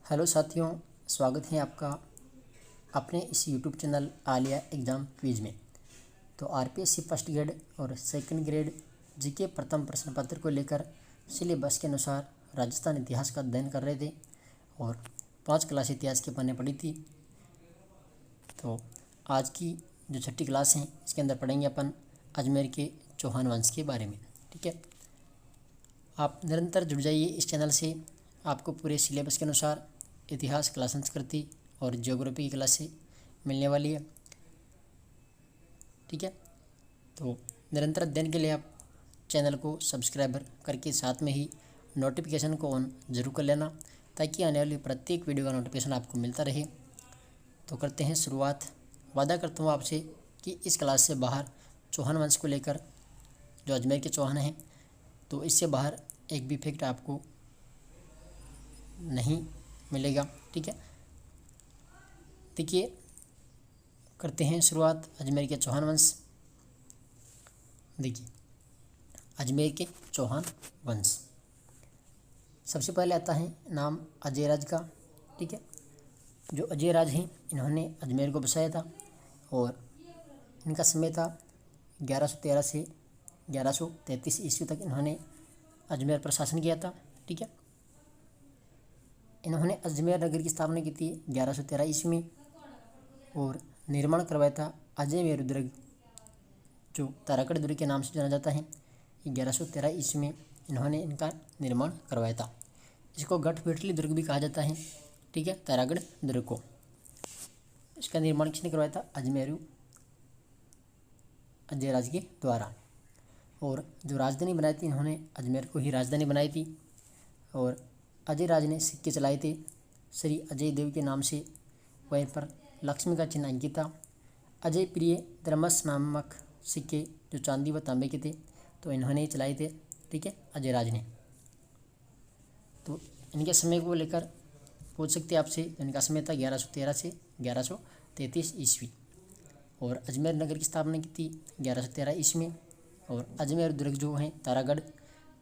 Hello साथियों, स्वागत है आपका अपने इस YouTube channel Alia exam quiz में। तो आरपीएससी फर्स्ट ग्रेड और सेकंड ग्रेड जीके प्रथम प्रश्न पत्र को लेकर सिलेबस के अनुसार राजस्थान इतिहास का अध्ययन कर रहे थे और 5 क्लास इतिहास की पढ़ने पड़ी थी। तो आज की जो छठी क्लास है इसके अंदर पढ़ेंगे अपन अजमेर के चौहान वंश के बारे में। ठीक है, आप निरंतर जुड़ जाइए इस चैनल से। आपको पूरे सिलेबस के अनुसार इतिहास, कला संस्कृति और ज्योग्राफी की क्लासें मिलने वाली है। ठीक है, तो निरंतर अध्ययन के लिए आप चैनल को सब्सक्राइबर करके साथ में ही नोटिफिकेशन को ऑन जरूर कर लेना, ताकि आने वाली प्रत्येक वीडियो का नोटिफिकेशन आपको मिलता रहे। तो करते हैं शुरुआत। वादा करता हूँ आपसे कि इस क्लास से बाहर चौहान वंश को लेकर, जो अजमेर के चौहान हैं, तो इससे बाहर एक भी फैक्ट आपको नहीं मिलेगा। ठीक है, देखिए करते हैं शुरुआत अजमेर के चौहान वंश। देखिए अजमेर के चौहान वंश, सबसे पहले आता है नाम अजयराज का। ठीक है, जो अजयराज हैं इन्होंने अजमेर को बसाया था और इनका समय था 1113 से 1133 ईस्वी तक इन्होंने अजमेर पर शासन किया था। ठीक है, इन्होंने अजमेर नगर की स्थापना की थी 1113 ईस्वी में और निर्माण करवाया था अजयमेर दुर्ग, जो तारागढ़ दुर्ग के नाम से जाना जाता है। 1113 ईस्वी में इन्होंने इनका निर्माण करवाया था। इसको गढ़फिटली दुर्ग भी कहा जाता है। ठीक है, तारागढ़ दुर्ग को इसका निर्माण किसने करवाया था? अजमेरू अजयराज के द्वारा। और जो राजधानी बनाई थी इन्होंने अजमेर को ही राजधानी बनाई थी। और अजयराज ने सिक्के चलाए थे श्री अजय देव के नाम से। वहीं पर लक्ष्मी का चिन्ह अंकित था। अजय प्रिय धर्मस नामक सिक्के जो चांदी व तांबे के थे, तो इन्होंने ही चलाए थे। ठीक है, अजयराज ने। तो इनके समय को लेकर पूछ सकते हैं आपसे। इनका समय था 1113 से 1133 ईस्वी और अजमेर नगर की स्थापना की थी 1113 ईस्वी में। और अजमेर दुर्ग जो है तारागढ़,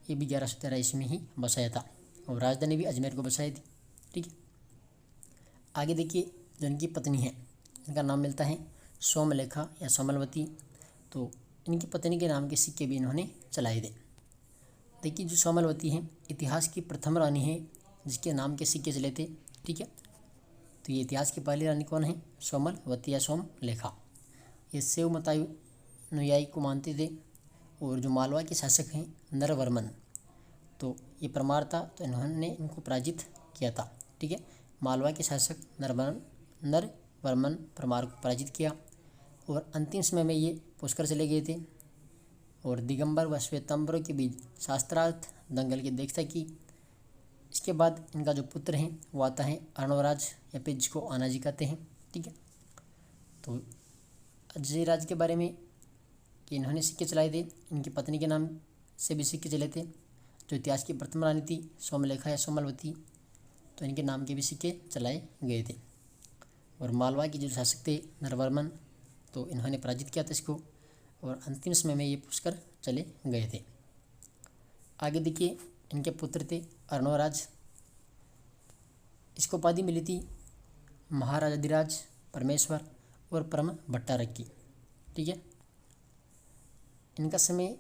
ये भी 1113 ईस्वी में ही बसाया था और राजधानी भी अजमेर को बसाई थी। ठीक है, आगे देखिए जो इनकी पत्नी है, इनका नाम मिलता है सोमलेखा या सोमलवती। तो इनकी पत्नी के नाम के सिक्के भी इन्होंने चलाए थे। देखिए जो सोमलवती हैं इतिहास की प्रथम रानी है जिसके नाम के सिक्के चले थे। ठीक है, तो ये इतिहास की पहली रानी कौन है? सोमलवती या सोमलेखा। ये शिवमतायु अनुयायी को मानते थे। और जो मालवा के शासक हैं नरवर्मन, तो ये परमार था, तो इन्होंने इनको पराजित किया था। ठीक है, मालवा के शासक नरवर्मन परमार को पराजित किया और अंतिम समय में ये पुष्कर चले गए थे और दिगंबर व श्वेतांबरों के बीच शास्त्रार्थ दंगल की देखता की। इसके बाद इनका जो पुत्र है वो आता है अर्णवराज, या फिर जिसको आनाजी कहते हैं। ठीक है, तो अजयराज के बारे में कि इन्होंने सिक्के चलाए थे, इनकी पत्नी के नाम से भी सिक्के चले थे। जो इतिहास की प्रथम रानी थी सोमलेखा या सोमलवती, तो इनके नाम के भी सिक्के चलाए गए थे। और मालवा के जो शासक थे नरवर्मन, तो इन्होंने पराजित किया था इसको और अंतिम समय में ये पुष्कर चले गए थे। आगे देखिए इनके पुत्र थे अर्णवराज। इसको उपाधि मिली थी महाराजाधिराज, परमेश्वर और परम भट्टारक की। ठीक है, इनका समय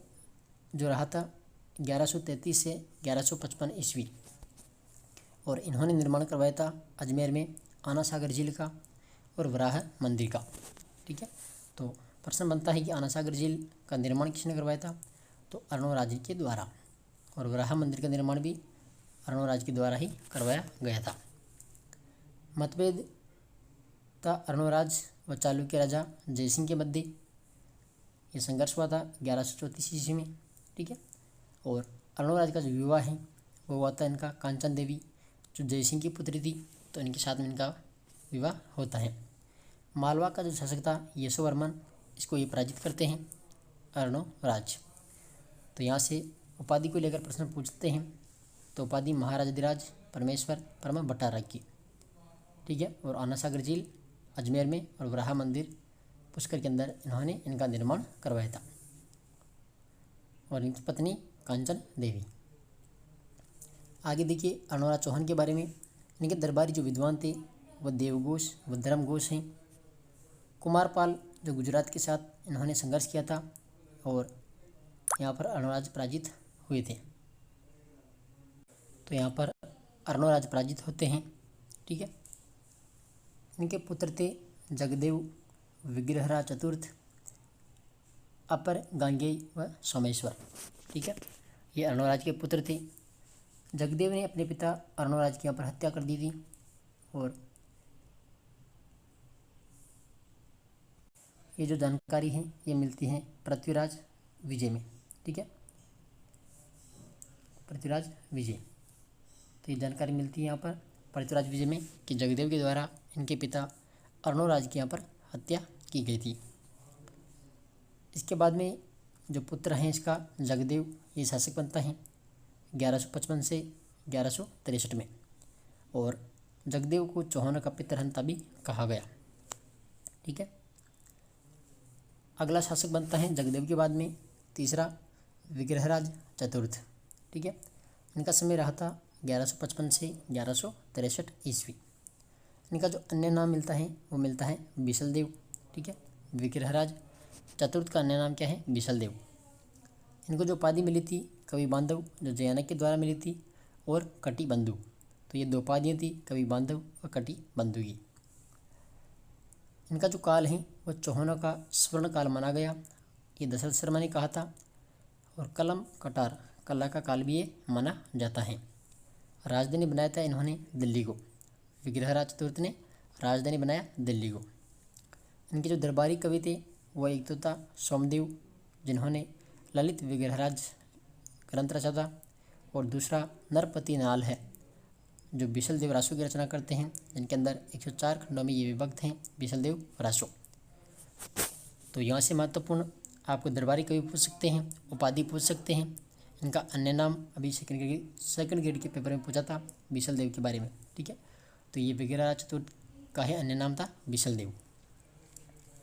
जो रहा था 1133 से 1155 ईस्वी और इन्होंने निर्माण करवाया था अजमेर में आना सागर झील का और वराह मंदिर का। ठीक है, तो प्रश्न बनता है कि आना सागर झील का निर्माण किसने करवाया था? तो अर्णवराज के द्वारा। और वराह मंदिर का निर्माण भी अर्णवराज के द्वारा ही करवाया गया था। मतभेद था अर्णवराज व चालुक्य राजा जयसिंह के मध्य। ये संघर्ष हुआ था 1134 ईस्वी में। ठीक है, और अर्णवराज का जो विवाह है वो हुआ था इनका कांचन देवी, जो जयसिंह की पुत्री थी, तो इनके साथ में इनका विवाह होता है। मालवा का जो शासक था यशोवर्मन, इसको ये पराजित करते हैं अर्णवराज। तो यहाँ से उपाधि को लेकर प्रश्न पूछते हैं, तो उपाधि महाराजाधिराज, परमेश्वर, परम भट्टारक की। ठीक है, और आना सागर झील अजमेर में और वराह मंदिर पुष्कर के अंदर इन्होंने इनका निर्माण करवाया था। और इनकी पत्नी कांचन देवी। आगे देखिए अर्णवराज चौहान के बारे में। इनके दरबारी जो विद्वान थे वह देवघोष व धर्मघोष हैं। कुमारपाल जो गुजरात के साथ इन्होंने संघर्ष किया था और यहाँ पर अर्णोराज पराजित हुए थे। तो यहाँ पर अर्णोराज पराजित होते हैं। ठीक है। इनके पुत्र थे जगदेव, विग्रहराज चतुर्थ, अपर गांगेय व सोमेश्वर। ठीक है, ये अर्णोराज के पुत्र थे। जगदेव ने अपने पिता अर्णोराज की यहाँ पर हत्या कर दी थी और ये जो जानकारी है ये मिलती है पृथ्वीराज विजय में। ठीक है, पृथ्वीराज विजय, तो ये जानकारी मिलती है यहाँ पर पृथ्वीराज विजय में कि जगदेव के द्वारा इनके पिता अर्णोराज की यहाँ पर हत्या की गई थी। इसके बाद में जो पुत्र हैं इसका जगदेव, ये शासक बनता है 1155 से 1163 में, और जगदेव को चौहान का पितरहंता भी कहा गया। ठीक है, अगला शासक बनता है जगदेव के बाद में तीसरा विग्रहराज चतुर्थ। ठीक है, इनका समय रहा था 1155 से 1163 ईस्वी। इनका जो अन्य नाम मिलता है वो मिलता है बिसलदेव। ठीक है, विग्रहराज चतुर्थ का अन्य नाम क्या है? बिसलदेव। इनको जो उपाधि मिली थी कवि बांधव, जो जयानक के द्वारा मिली थी, और कटी बंधु। तो ये दो उपाधियाँ थी, कवि बांधव और कटी बंधु की। इनका जो काल है वह चौहानों का स्वर्ण काल माना गया, ये दशरथ शर्मा ने कहा था। और कलम कटार कला का काल भी ये माना जाता है। राजधानी बनाया था इन्होंने दिल्ली को, विग्रहराज चतुर्थ ने राजधानी बनाया दिल्ली को। इनके जो दरबारी कवि थे वह एक तो था सोमदेव, जिन्होंने ललित विग्रहराज ग्रंथ रचा था, और दूसरा नरपति नाल है जो बिसलदेव रासो की रचना करते हैं, जिनके अंदर 104 खंडों में ये विभक्त हैं बिसलदेव रासो। तो यहाँ से महत्वपूर्ण आपको दरबारी कवि पूछ सकते हैं, उपाधि पूछ सकते हैं। इनका अन्य नाम अभी सेकंड ग्रेड के पेपर में पूछा था बिसलदेव के बारे में। ठीक है, तो ये विग्रहराज चतुर्थ का है अन्य नाम था बिसलदेव।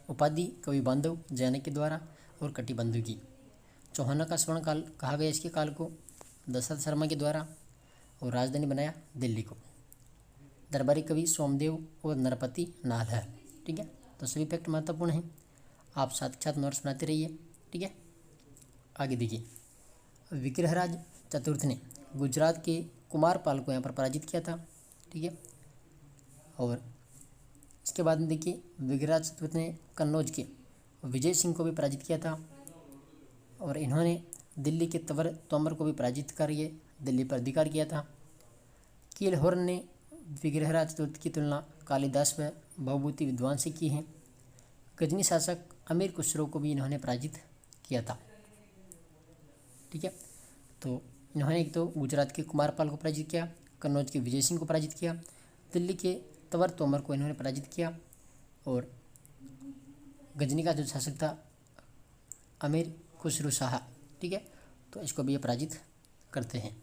उपाधि कवि बांधव जयानक के द्वारा और कटिबंधु की। चौहान का स्वर्ण काल कहा गया इसके काल को दशरथ शर्मा के द्वारा, और राजधानी बनाया दिल्ली को। दरबारी कवि सोमदेव और नरपति नाल है। ठीक है, तो सभी फैक्ट महत्वपूर्ण हैं, आप साथ के साथ नोट्स बनाते रहिए। ठीक है, आगे देखिए। विग्रहराज चतुर्थ ने गुजरात के कुमारपाल को यहाँ पर पराजित किया था। ठीक है, और इसके बाद में देखिए विग्रहराज चतुर्थ ने कन्नौज के विजय सिंह को भी पराजित किया था, और इन्होंने दिल्ली के तोमर को भी पराजित कर ये दिल्ली पर अधिकार किया था। कीलहोर्न ने विग्रहराज चतुर्थ की तुलना कालिदास व भवभूति विद्वान से की है। गजनी शासक अमीर खुसरो को भी इन्होंने पराजित किया था। ठीक है, तो इन्होंने एक तो गुजरात के कुमारपाल को पराजित किया, कन्नौज के विजय सिंह को पराजित किया, दिल्ली के तोमर को इन्होंने पराजित किया, और गजनी का जो शासक था अमीर खुसरो शाह, ठीक है, तो इसको भी ये पराजित करते हैं।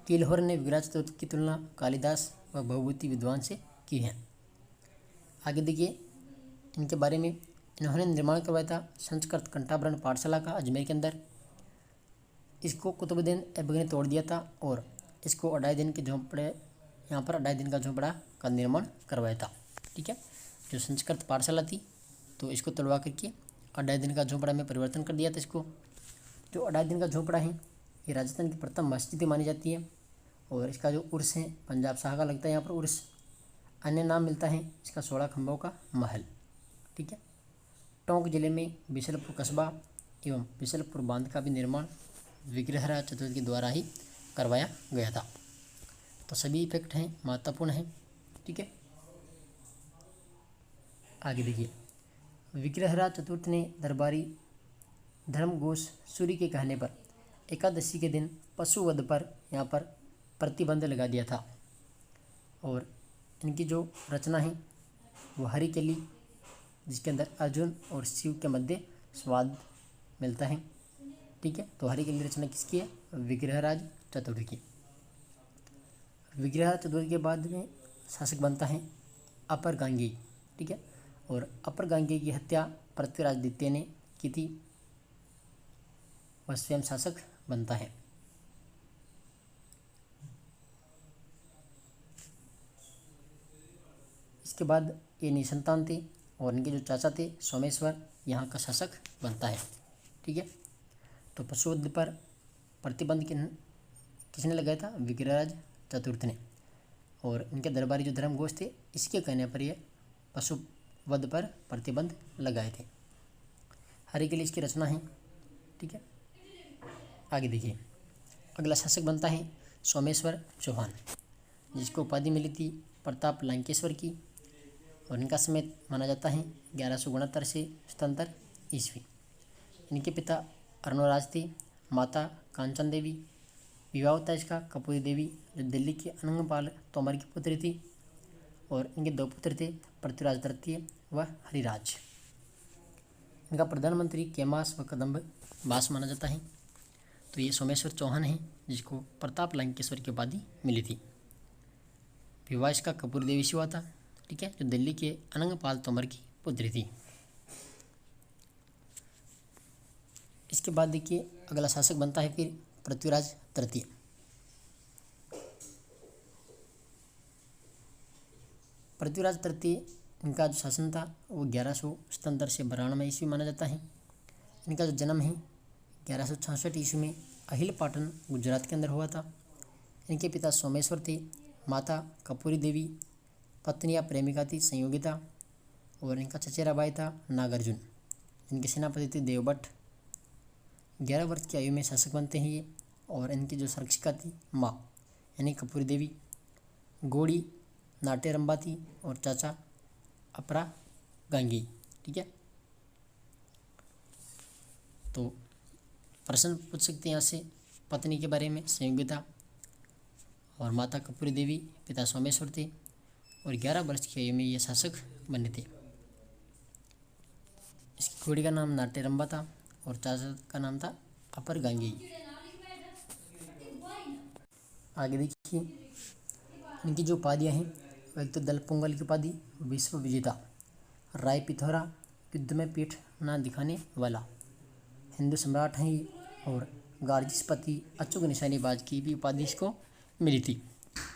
कीलहोर्न ने विग्रहराज चतुर्थ की तुलना कालिदास व भवभूति विद्वान से की है। आगे देखिए इनके बारे में। इन्होंने निर्माण करवाया था संस्कृत कंठाभरण पाठशाला का अजमेर के अंदर। इसको कुतुबुद्दीन ऐबक ने तोड़ दिया था, और इसको अढ़ाई दिन के झोंपड़े, यहाँ पर अढ़ाई दिन का झोंपड़ा का निर्माण करवाया था। ठीक है, जो संस्कृत पाठशाला थी तो इसको तोड़वा करके अढ़ाई दिन का झोंपड़ा में परिवर्तन कर दिया था इसको। जो अढ़ाई दिन का झोंपड़ा है ये राजस्थान की प्रथम मस्जिद मानी जाती है, और इसका जो उर्स है पंजाब शाह का लगता है यहाँ पर उर्स। अन्य नाम मिलता है इसका 16 खंभों का महल। ठीक है, टोंक जिले में बिशलपुर कस्बा एवं बिशलपुर बांध का भी निर्माण विग्रहराज चतुर्थ के द्वारा ही करवाया गया था। तो सभी इफेक्ट हैं, महत्वपूर्ण हैं। ठीक है, आगे देखिए। विग्रहराज चतुर्थ ने दरबारी धर्मघोष सूर्य के कहने पर एकादशी के दिन पशुवध पर यहाँ पर प्रतिबंध लगा दिया था, और इनकी जो रचना है वो हरिकेली, जिसके अंदर अर्जुन और शिव के मध्य स्वाद मिलता है। ठीक है, तो हरिकेली रचना किसकी है? विग्रहराज चतुर्थ की। विग्रहराज चतुर्थ के बाद में शासक बनता है अपर गांगेय। ठीक है, और अपर गांगेय की हत्या पृथ्वीराज द्वितीय ने की थी, वह स्वयं शासक बनता है। इसके बाद ये निसंतान थे और इनके जो चाचा थे सोमेश्वर यहाँ का शासक बनता है। ठीक है, तो पशुवध पर प्रतिबंध किसने लगाया था? विग्रहराज चतुर्थ ने। और इनके दरबारी जो धर्मघोष थे इसके कहने पर ये पशुवध पर प्रतिबंध लगाए थे। हरि के लिए इसकी रचना है। ठीक है, आगे देखिए, अगला शासक बनता है सोमेश्वर चौहान, जिसको उपाधि मिली थी प्रताप लंकेश्वर की, और इनका समय माना जाता है 1169 से 77 ईस्वी। इनके पिता अर्णोराज थे, माता कांचन देवी। विवाह होता है इसका कपूरी देवी, जो दिल्ली के अनंगपाल तोमर की पुत्री थी, और इनके दो पुत्र थे, पृथ्वीराज तृतीय व हरिराज। इनका प्रधानमंत्री कैमास व कदम्ब बास माना जाता है। तो ये सोमेश्वर चौहान है, जिसको प्रताप लंकेश्वर की उपाधि मिली थी। विवाह इसका कपूर देवी से हुआ था। ठीक है, जो दिल्ली के अनंगपाल तोमर की पुत्री थी। इसके बाद देखिए, अगला शासक बनता है फिर पृथ्वीराज तृतीय। पृथ्वीराज तृतीय, इनका जो शासन था वो 1177 से 92 ईस्वी माना जाता है। इनका जो जन्म है 1166 ईस्वी में अहिल पाटन गुजरात के अंदर हुआ था। इनके पिता सोमेश्वर थे, माता कपूरी देवी, पत्नी या प्रेमिका थी संयोगिता, और इनका चचेरा भाई था नागार्जुन, इनके सेनापति थे देवभट्ट। 11 वर्ष की आयु में शासक बनते हैं ये, और इनकी जो संरक्षिका थी माँ यानी कपूरी देवी, गोड़ी नाट्यरंबा थी, और चाचा अपरा गांगी। ठीक है, तो प्रश्न पूछ सकते हैं यहाँ से पत्नी के बारे में, संयोगिता, और माता कपूरी देवी, पिता सोमेश्वर थे, और 11 वर्ष की आयु में ये शासक बने थे। इसकी घोड़ी का नाम नाट्यरंबा था, और चाचा का नाम था अपर गांगी। आगे देखिए, इनकी जो उपाधियाँ हैं, एक तो दल पोंगल की उपाधि, विश्व विजेता, राय पिथौरा, युद्ध में पीठ ना दिखाने वाला, हिंदू सम्राट हैं ये, और गार्जिसपति अचूक निशानेबाज की भी उपाधि इसको मिली थी।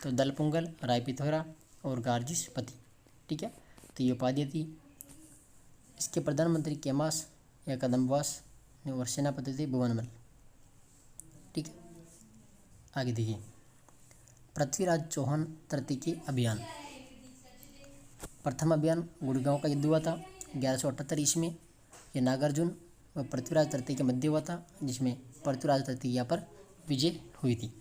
तो दल पोंगल, राय पिथौरा और गार्जिसपति। ठीक है, तो ये उपाधियाँ थी। इसके प्रधानमंत्री कैमास या कदम्बास और सेनापति थे भुवनमल। ठीक है, आगे देखिए, पृथ्वीराज चौहान तृतीय के अभियान। प्रथम अभियान गुड़गांव का युद्ध हुआ था 1178 ईस्वी में। यह नागार्जुन व पृथ्वीराज तृतीय के मध्य हुआ था, जिसमें पृथ्वीराज तृतीय यहाँ पर विजय हुई थी।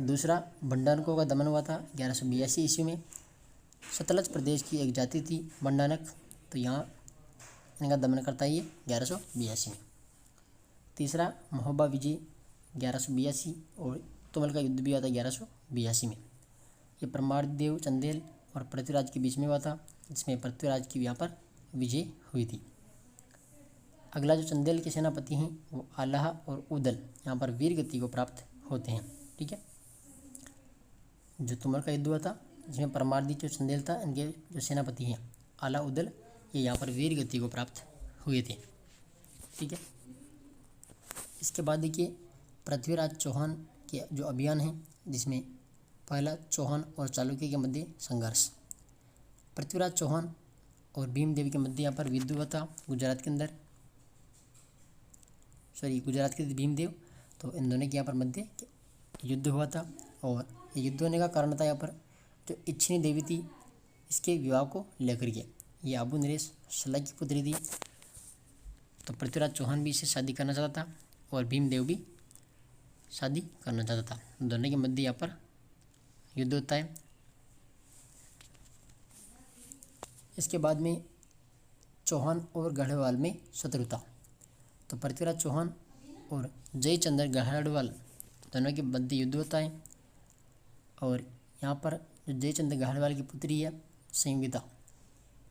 दूसरा भंडारकों का दमन हुआ था 1182 ईस्वी में। सतलज प्रदेश की एक जाति थी भंडानक, तो यहाँ इनका दमन करता है ये 1182 में। तीसरा महोबा विजय 1182, और तुमल का युद्ध भी हुआ था 1182 में। ये परमारदेव चंदेल और पृथ्वीराज के बीच में हुआ था, जिसमें पृथ्वीराज की यहाँ पर विजय हुई थी। अगला जो चंदेल के सेनापति हैं वो आलाह और उदल यहाँ पर वीर गति को प्राप्त होते हैं। ठीक है, जो तुमल का युद्ध हुआ था जिसमें परमारदी जो चंदेल था, इनके जो सेनापति हैं आला उदल, ये यहाँ पर वीर गति को प्राप्त हुए थे। ठीक है, इसके बाद देखिए पृथ्वीराज चौहान के जो अभियान है, जिसमें पहला चौहान और चालुक्य के मध्य संघर्ष। पृथ्वीराज चौहान और भीमदेव के मध्य यहाँ पर युद्ध हुआ था गुजरात के अंदर, गुजरात के भीमदेव, तो इन दोनों के यहाँ पर मध्य युद्ध हुआ था। और ये युद्ध होने का कारण था यहाँ पर जो इच्छिनी देवी थी, इसके विवाह को लेकर के। ये अबू नरेश सल्ला की पुत्री थी, तो पृथ्वीराज चौहान भी इसे शादी करना चाहता था, और भीमदेव भी शादी करना चाहता था। दोनों के मध्य यहाँ पर युद्ध होता है। इसके बाद में चौहान और गढ़वाल में शत्रुता। तो पृथ्वीराज चौहान और जयचंद्र गढ़वाल दोनों के मध्य युद्ध होता है, और यहाँ पर जो जयचंद्र गढ़वाल की पुत्री है संयोगिता,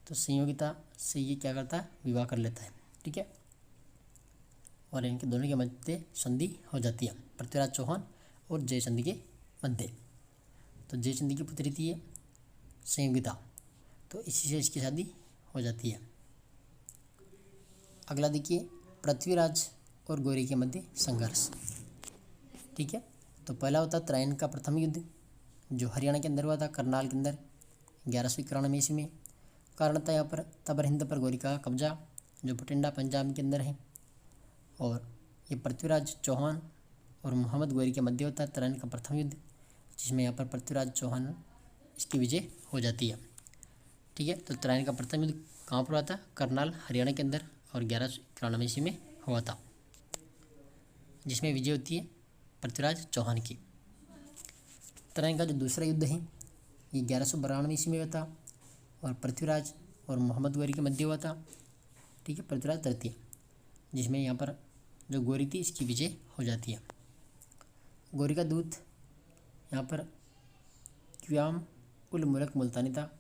तो संयोगिता से ये क्या करता है, विवाह कर लेता है। ठीक है, और इनके दोनों के मध्य संधि हो जाती है पृथ्वीराज चौहान और जयचंद के मध्य। तो जयचंद की पुत्री थी ये संयोगिता, तो इसी से इसकी शादी हो जाती है। अगला देखिए पृथ्वीराज और गौरी के मध्य संघर्ष। ठीक है, तो पहला होता त्रायन का प्रथम युद्ध, जो हरियाणा के अंदर हुआ था, करनाल के अंदर 1191 ईस्वी में। कारण था यहाँ पर तबर हिंद पर गौरी का कब्जा, जो बठिंडा पंजाब के अंदर है। और ये पृथ्वीराज चौहान और मोहम्मद गौरी के मध्य होता है तराइन का प्रथम युद्ध, जिसमें यहाँ पर पृथ्वीराज चौहान इसकी विजय हो जाती है। ठीक है, तो तराइन का प्रथम युद्ध कहाँ पर हुआ था? करनाल हरियाणा के अंदर, और 1191 ईस्वी में हुआ था, जिसमें विजय होती है पृथ्वीराज चौहान की। तराइन का जो दूसरा युद्ध है ये 1192 ईस्वी में हुआ था, और पृथ्वीराज और मोहम्मद गौरी के मध्य हुआ था। ठीक है, पृथ्वीराज तृतीय, जिसमें यहाँ पर जो गौरी थी इसकी विजय हो जाती है। गौरी का दूत यहाँ पर क्याम उल मुल्क मुल्तानी था,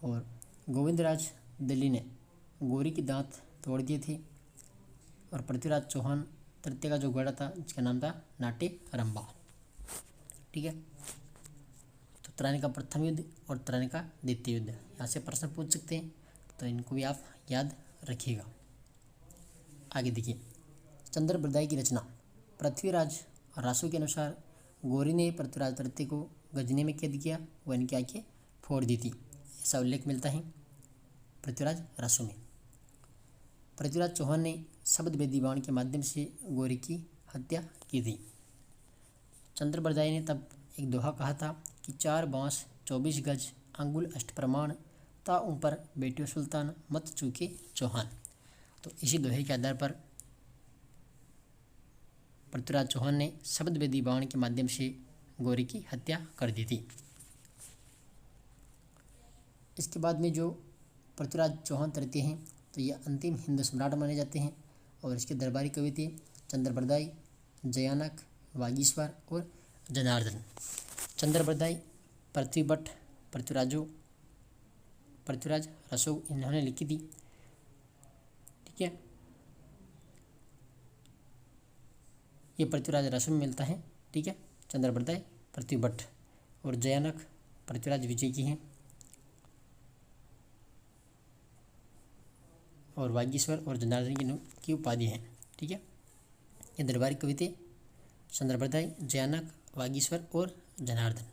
और गोविंदराज दिल्ली ने गौरी की दांत तोड़ दिए थे। और पृथ्वीराज चौहान तृतीय का जो घोड़ा था जिसका नाम था नाटे रंबा। ठीक है, तो तराइन का प्रथम युद्ध और तराइन का द्वितीय युद्ध, यहाँ से प्रश्न पूछ सकते हैं, तो इनको भी आप याद रखिएगा। आगे देखिए, चंद्रबरदाई की रचना। पृथ्वीराज रासो के अनुसार गौरी ने पृथ्वीराज तृतीय को गजनी में कैद किया व इनकी आंखें फोड़ दी थी, ऐसा उल्लेख मिलता है पृथ्वीराज रासो में। पृथ्वीराज चौहान ने शब्द वेदी बाण के माध्यम से गौरी की हत्या की थी। चंद्रबरदाई ने तब एक दोहा कहा था कि 4 बांस 24 गज अंगुल अष्ट प्रमाण, ता उन पर बेटियों सुल्तान मत चूके चौहान। तो इसी दोहे के आधार पर पृथ्वीराज चौहान ने शब्द वेदी बाण के माध्यम से गौरी की हत्या कर दी थी। इसके बाद में जो पृथ्वीराज चौहान तृतीय हैं, तो ये अंतिम हिंदू सम्राट माने जाते हैं, और इसके दरबारी कवि थे चंद्रबरदाई, जयानक, वागीश्वर और जनार्दन। चंद्रबरदाई, पृथ्वीभट्ट, पृथ्वीराज रसो इन्होंने लिखी थी। ठीक है, ये पृथ्वीराज रसो में मिलता है। ठीक है, चंद्रबरदाई, पृथ्वीभट्ट और जयानक पृथ्वीराज विजय की हैं, और वागीश्वर और जनार्दन की उपाधि है। ठीक है, ये दरबारी कवि थे चंद्रबरदाई, जयानक, वागीश्वर और जनार्दन।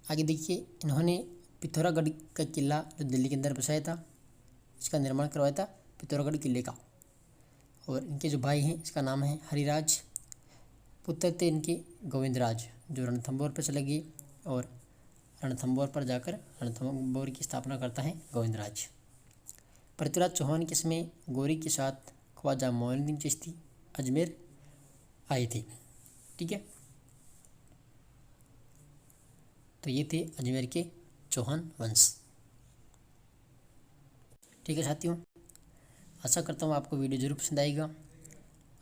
आगे देखिए, इन्होंने पिथौरागढ़ का किला जो दिल्ली के अंदर बसाया था, इसका निर्माण करवाया था पिथौरागढ़ किले का। और इनके जो भाई हैं इसका नाम है हरिराज, पुत्र थे इनके गोविंदराज, जो रणथंभौर पर चले गए, और रणथंभौर पर जाकर रणथंभौर की स्थापना करता है गोविंदराज। पृथ्वीराज चौहान के समय गौरी के साथ ख्वाजा मोइनुद्दीन चिश्ती अजमेर आए थे। ठीक है, तो ये थे अजमेर के चौहान वंश। ठीक है साथियों, आशा करता हूँ आपको वीडियो जरूर पसंद आएगा,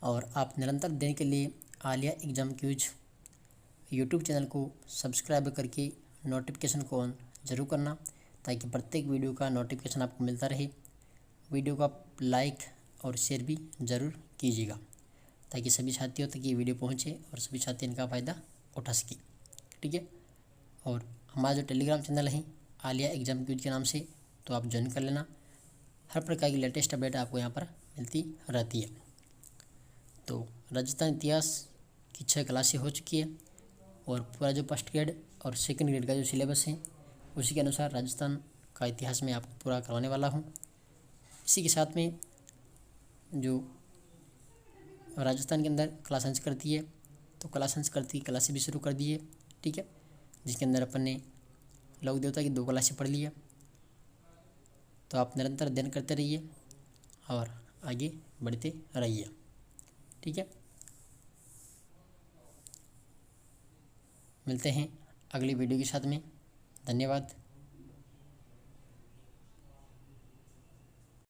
और आप निरंतर देने के लिए Aaliya exam cues YouTube channel को सब्सक्राइब करके नोटिफिकेशन को ऑन जरूर करना, ताकि प्रत्येक वीडियो का नोटिफिकेशन आपको मिलता रहे। वीडियो को आप लाइक और शेयर भी ज़रूर कीजिएगा, ताकि सभी साथियों तक ये वीडियो पहुँचे और सभी साथी इनका फ़ायदा उठा सके। ठीक है, और हमारा जो टेलीग्राम चैनल है आलिया एग्जाम क्यूज के नाम से, तो आप ज्वाइन कर लेना। हर प्रकार की लेटेस्ट अपडेट आपको यहाँ पर मिलती रहती है। तो राजस्थान इतिहास की 6 क्लासें हो चुकी है, और पूरा जो फर्स्ट ग्रेड और सेकंड ग्रेड का जो सिलेबस है उसी के अनुसार राजस्थान का इतिहास मैं आपको पूरा करवाने वाला हूँ। इसी के साथ में जो राजस्थान के अंदर कला संस्कृति है, तो कला संस्कृति की क्लासें भी शुरू कर दी है। ठीक है, जिसके अंदर अपन ने लघु देवता की 2 क्लासें पढ़ ली है। तो आप निरंतर अध्ययन करते रहिए और आगे बढ़ते रहिए। ठीक है, मिलते हैं अगली वीडियो के साथ में। धन्यवाद।